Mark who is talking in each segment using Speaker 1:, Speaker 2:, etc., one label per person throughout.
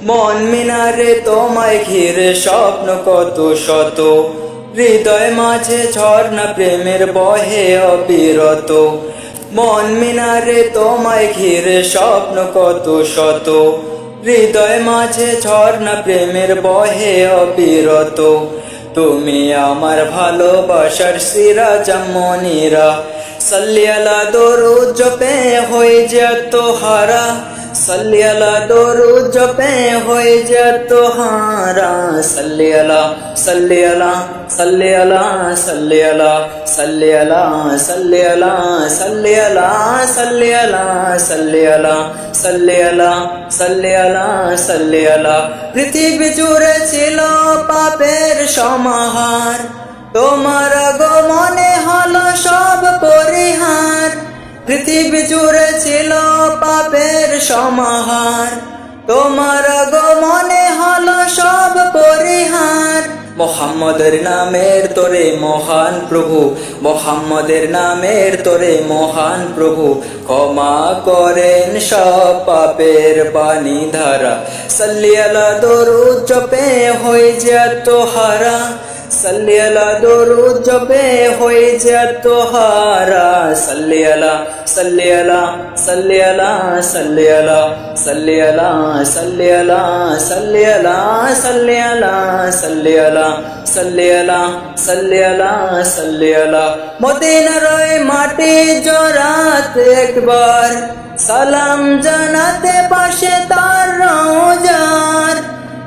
Speaker 1: মন মিনারে তোমায় ঘিরে স্বপ্ন কত শত, হৃদয় মাঝে ঝর্ণা প্রেমের বহে অবিরত। মন মিনারে তোমায় ঘিরে স্বপ্ন কত শত, হৃদয় মাঝে ঝর্ণা প্রেমের বহে অবিরত। তুমি আমার ভালোবাসার সিরাজ মনিরা, সাল্লি আলা দরুদ জপে হয়ে যেত হারা, সাল্লি আলা দরুদ জপে হয়ে যেত হারা। সাল্লি আলা সাল্লি আলা সাল্লি আলা সাল্লি আলা সাল্লি আলা সাল্লি আলা সাল্লি আলা সাল্লি আলা সাল্লি আলা সাল্লি আলা সাল্লি আলা সাল্লি আলা। পৃথিবী জুড়ে ছিল পাপের সমাহার, তোমার আগমনে হলো সব পরিহার। পৃথিবী জুড়ে ছিল পাপের সমাহার, তোমার আগমনে হলো সব পরিহার। মোহাম্মদের নামের তোরে মহান প্রভু, মোহাম্মদের নামের তোরে মহান প্রভু, ক্ষমা করেন সব পাপের পানি ধারা। সাল্লি আলা দরুদ জপে হয়ে যেত হারা, সাল্লি আলা দরুদ জপে হয়ে যেত হারা। সাল্লি আলা সাল্লি আলা সাল্লি আলা সাল্লি আলা সাল্লি আলা সাল্লি আলা সাল্লি আলা সাল্লি আলা সাল্লি আলা সাল্লি আলা সাল্লি আলা সাল্লি আলা। মদিনার মাটি জড়াত একবার, সালাম জানাতে পাশে তার রওজার।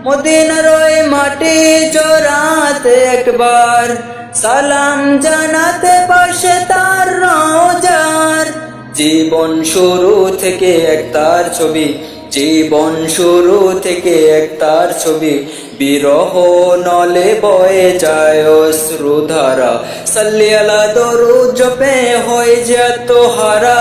Speaker 1: মদিনার মাটি জড়াতে একবার, সালাম জানাতে পাশে তার রওজার। জীবন শুরু থেকে এক তার ছবি, জীবন শুরু থেকে এক তার ছবি, বিরহ নলে বয়ে যায় অশ্রুধারা। সাল্লি আলা দরুদ জপে হয়ে যেত হারা,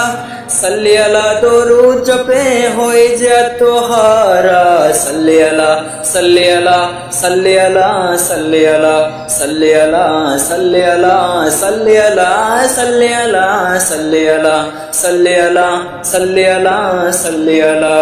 Speaker 1: সাল্লি আলা দরুদ জপে হয়ে যেত হারা। সাল্লি আলা সাল্লি আলা সাল্লি আলা সাল্লি আলা সাল্লি আলা সাল্লি আলা সাল্লি আলা সাল্লি আলা সাল্লি আলা সাল্লি আলা সাল্লি আলা সাল্লি আলা।